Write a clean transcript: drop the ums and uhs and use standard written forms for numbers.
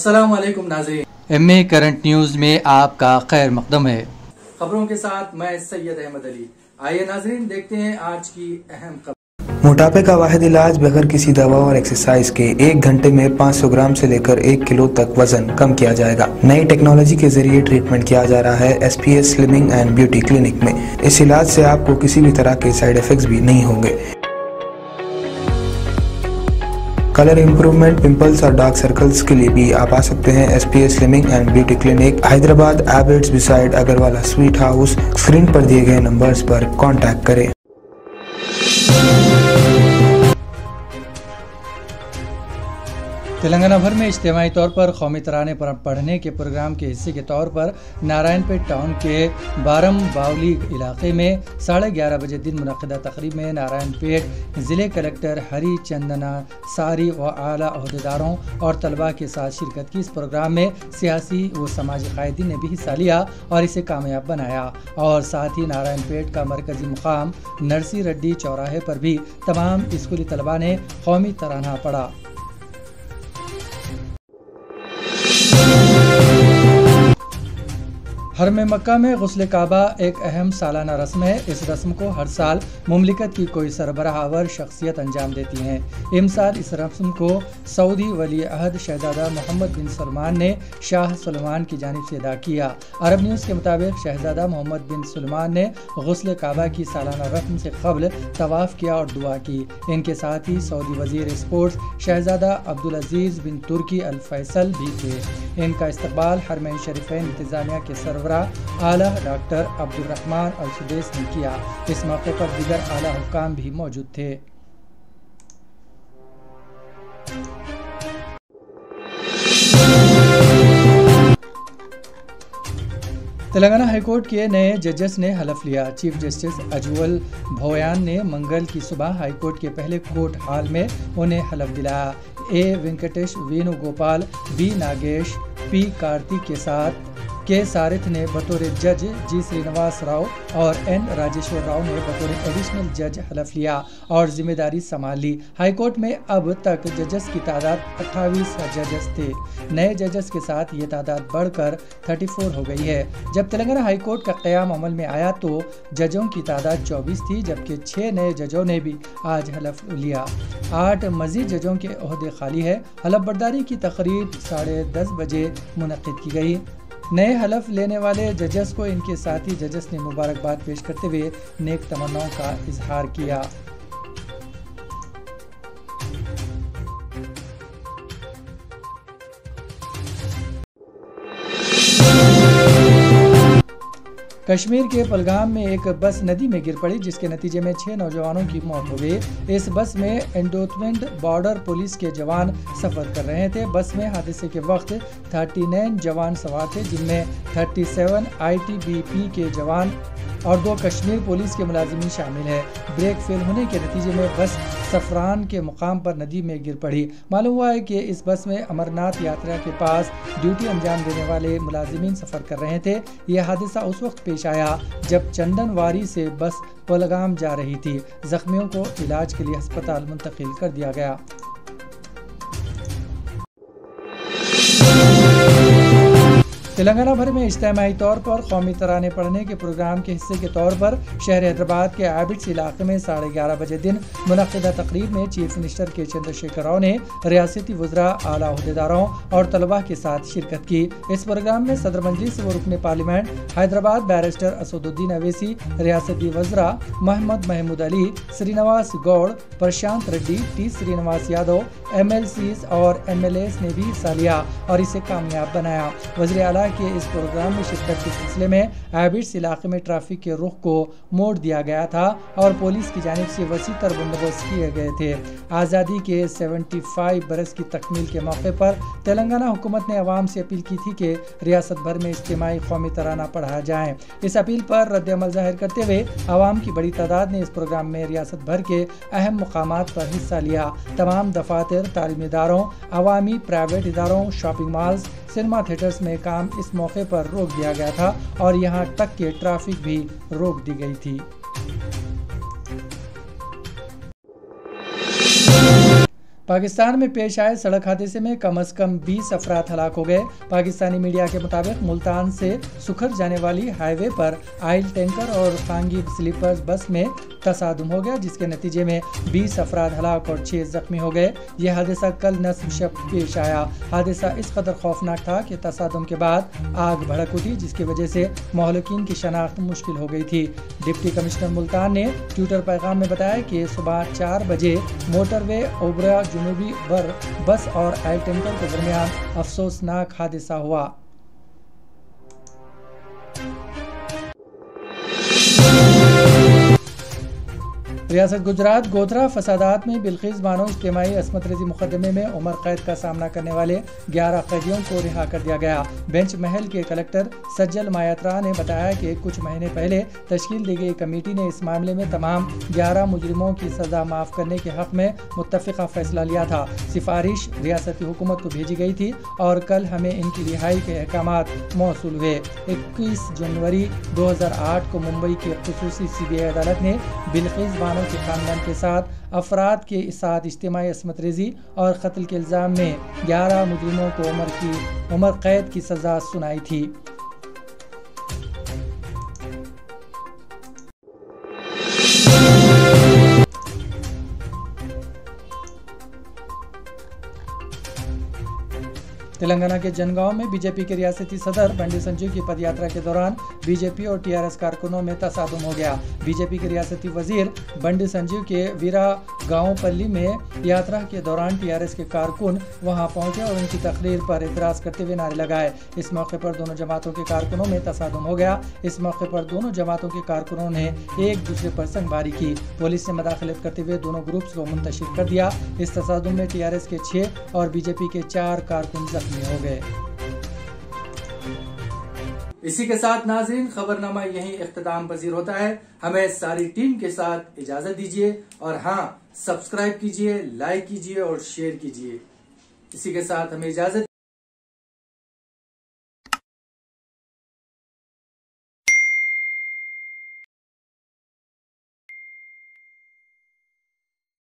अस्सलाम वालेकुम नाज़रीन, MA करंट न्यूज में आपका खैर मकदम है। खबरों के साथ मैं सैयद अहमद अली। आइए नाज़रीन, देखते हैं आज की अहम खबर। मोटापे का वाहिद इलाज बगैर किसी दवा और एक्सरसाइज के 1 घंटे में 500 ग्राम से लेकर 1 किलो तक वजन कम किया जाएगा। नई टेक्नोलॉजी के जरिए ट्रीटमेंट किया जा रहा है SPS slimming and beauty clinic में। इस इलाज से आपको किसी भी तरह के साइड इफेक्ट्स भी नहीं होंगे। कलर इम्प्रूवमेंट, पिंपल्स और डार्क सर्कल्स के लिए भी आप आ सकते हैं SPS slimming and beauty clinic, Hyderabad, Abids beside Agarwala sweet house. Screen पर दिए गए नंबर्स पर कॉन्टैक्ट करें। तेलंगाना भर में इज्तिमाई तौर पर कौमी तराने पर पढ़ने के प्रोग्राम के हिस्से के तौर पर नारायणपेट टाउन के बारम बावली इलाके में 11:30 बजे दिन मुनक़िदा तकरीब में नारायणपेट ज़िले कलेक्टर हरी चंदना सारी व आला अहदेदारों और तलबा के साथ शिरकत की। इस प्रोग्राम में सियासी व समाजी कायदीन ने भी हिस्सा लिया और इसे कामयाब बनाया। और साथ ही नारायणपेट का मरकजी मुकाम नरसी रेड्डी चौराहे पर भी तमाम स्कूली तलबा ने कौमी तराना पढ़ा। हरम मक्का में गुस्ल काबा एक अहम सालाना रस्म है। इस रस्म को हर साल मुमलिकत की कोई सरबराहवर शख्सियत अंजाम देती हैं। इमसाल इस रस्म को सऊदी वली अहद शहजादा मोहम्मद बिन सलमान ने शाह सलमान की जानिब से अदा किया। अरब न्यूज़ के मुताबिक शहजादा मोहम्मद बिन सलमान ने गुस्ल काबा की सालाना रस्म से कबल तवाफ़ किया और दुआ की। इनके साथ ही सऊदी वज़ीर स्पोर्ट्स शहजादा अब्दुल अजीज़ बिन तुर्की अल फैसल भी थे। इनका इस्तकबाल हरमैन शरीफैन इंतज़ामिया के सरबराह आला डॉक्टर अब्दुल रहमान अल सुदेस ने किया। इस मौके पर दीगर आला हुक्काम भी मौजूद थे। तेलंगाना हाईकोर्ट के नए जजेस ने हलफ लिया। चीफ जस्टिस अजवल भोयान ने मंगल की सुबह हाईकोर्ट के पहले कोर्ट हॉल में उन्हें हलफ दिलाया। A Venkatesh, Venugopal, B Nagesh, P Kartik के साथ के सारिथ ने बतौर जज, G श्रीनिवास राव और N राजेश्वर राव ने बतौर एडिशनल जज हलफ लिया और जिम्मेदारी संभाल ली। हाईकोर्ट में अब तक जजेस की तादाद 28 जजेस थे। नए जजेस के साथ ये तादाद बढ़कर 34 हो गई है। जब तेलंगाना हाईकोर्ट का क़याम अमल में आया तो जजों की तादाद 24 थी, जबकि 6 नए जजों ने भी आज हलफ लिया। 8 मजीद जजों के ओहदे खाली है। हलफ बर्दारी की तकरीब 10:30 बजे मुनक़िद की गई। नए हलफ लेने वाले जजेस को इनके साथी जजेस ने मुबारकबाद पेश करते हुए नेक तमन्नाओं का इजहार किया। कश्मीर के पहलगाम में एक बस नदी में गिर पड़ी, जिसके नतीजे में 6 नौजवानों की मौत हो गई। इस बस में एंडोटमेंट बॉर्डर पुलिस के जवान सफर कर रहे थे। बस में हादसे के वक्त 39 जवान सवार थे, जिनमें 37 ITBP के जवान और 2 कश्मीर पुलिस के मुलाजिमीन शामिल है। ब्रेक फेल होने के नतीजे में बस सफरान के मुकाम पर नदी में गिर पड़ी। मालूम हुआ है कि इस बस में अमरनाथ यात्रा के पास ड्यूटी अंजाम देने वाले मुलाजिमीन सफ़र कर रहे थे। यह हादसा उस वक्त पेश आया जब चंदनवारी से बस पहलगाम जा रही थी। जख्मियों को इलाज के लिए अस्पताल मुंतकिल कर दिया गया। तेलंगाना भर में इज्तिमाई तौर पर कौमी तराने पढ़ने के प्रोग्राम के हिस्से के तौर पर शहर हैदराबाद के एबिट्स इलाके में 11:30 बजे दिन मुनक़िदा तकरीब में चीफ मिनिस्टर के चंद्रशेखर राव ने रियासती वज़रा, आला अहदेदारों और तलबा के साथ शिरकत की। इस प्रोग्राम में सदर मजलिस व रुकन पार्लियामेंट हैदराबाद बैरिस्टर असदुद्दीन अवैसी, रियासती वज़रा महमद महमूद अली, श्रीनिवास गौड़, प्रशांत रेड्डी, T श्रीनिवास यादव, MLCs और MLAs ने भी हिस्सा लिया और इसे कामयाब बनाया। वज़ीर आला के इस प्रोग्राम में शिरकत के सिलसिले में एबिट्स इलाके में ट्रैफिक के रुख को मोड़ दिया गया था और पुलिस की जानिब से वसी तर बंदोबस्त किए गए थे। आज़ादी के 75 बरस की तकमील के मौके पर तेलंगाना हुकूमत ने अवाम से अपील की थी कि रियासत भर में इज्तिमाई कौमी तराना पढ़ाया जाए। इस अपील पर रद्द-ए-अमल ज़ाहिर करते हुए अवाम की बड़ी तादाद ने इस प्रोग्राम में रियासत भर के अहम मुकामात पर हिस्सा लिया। तमाम दफातर, तालीमी इदारों, अवामी प्राइवेट इदारों, शॉपिंग मॉल्स, सिनेमा थिएटर्स में काम इस मौके पर रोक दिया गया था और यहाँ तक के ट्रैफिक भी रोक दी गई थी। पाकिस्तान में पेश आए सड़क हादसे में कम से कम 20 अफराद हलाक हो गए। पाकिस्तानी मीडिया के मुताबिक मुल्तान से सुखर जाने वाली हाईवे पर ऑयल टैंकर और खांगी स्लीपर्स बस में तसादुम हो गया, जिसके नतीजे में 20 अफराद हलाक और 6 जख्मी हो गए। यह हादसा कल नस्फ शब पेश आया। हादसा इस कदर खौफनाक था कि तसादुम के बाद आग भड़क उठी, जिसकी वजह से महलूकीन की शनाख्त मुश्किल हो गई थी। डिप्टी कमिश्नर मुल्तान ने ट्विटर पैगाम में बताया कि सुबह 4 बजे मोटरवे ओबरा जुनूबी पर बस और ऑयल टैंकर के दरमियान अफसोसनाक हादसा हुआ। रियासत गुजरात गोधरा फसादात में बिल्किस बानो इज्तिमाई असमत रेजी मुकदमे में उम्र कैद का सामना करने वाले 11 कैदियों को रिहा कर दिया गया। बेंच महल के कलेक्टर सज्जल मायात्रा ने बताया कि कुछ महीने पहले तश्कील दी गई कमेटी ने इस मामले में तमाम 11 मुजरिमों की सजा माफ करने के हक में मुत्तफिका फैसला लिया था। सिफारिश रियासती हुकूमत को भेजी गई थी और कल हमें इनकी रिहाई के अहकामात मौसूल हुए। 21 जनवरी 2008 को मुंबई की खुसूसी CBI अदालत ने बिल्किस बानो के खानदान के साथ अफराद के साथ इज्तिमाई असमत रेजी और कत्ल के इल्जाम में 11 मुजरिमों को उम्र कैद की सजा सुनाई थी। तेलंगाना के जनगांव में बीजेपी के रियासती सदर बंडी संजीव की पदयात्रा के दौरान बीजेपी और TRS कारकुनों में तसादुम हो गया। बीजेपी के रियासती वजीर बंडी संजीव के वीरा गांव पल्ली में यात्रा के दौरान TRS के कारकुन वहां पहुंचे और उनकी तकरीर पर एतराज करते हुए नारे लगाए। इस मौके पर दोनों जमातों के कारकुनों में तसादुम हो गया। इस मौके पर दोनों जमातों के कारकुनों ने एक दूसरे पर संगबारी की। पुलिस ने मदाखलत करते हुए दोनों ग्रुप्स को मुंतशिर कर दिया। इस तसादुम में TRS के 6 और बीजेपी के 4 कारकुन हो गए। इसी के साथ नाज़रीन खबरनामा यहीं इख्तिताम पजीर होता है। हमें सारी टीम के साथ इजाजत दीजिए और हाँ, सब्सक्राइब कीजिए, लाइक कीजिए और शेयर कीजिए। इसी के साथ हमें इजाजत।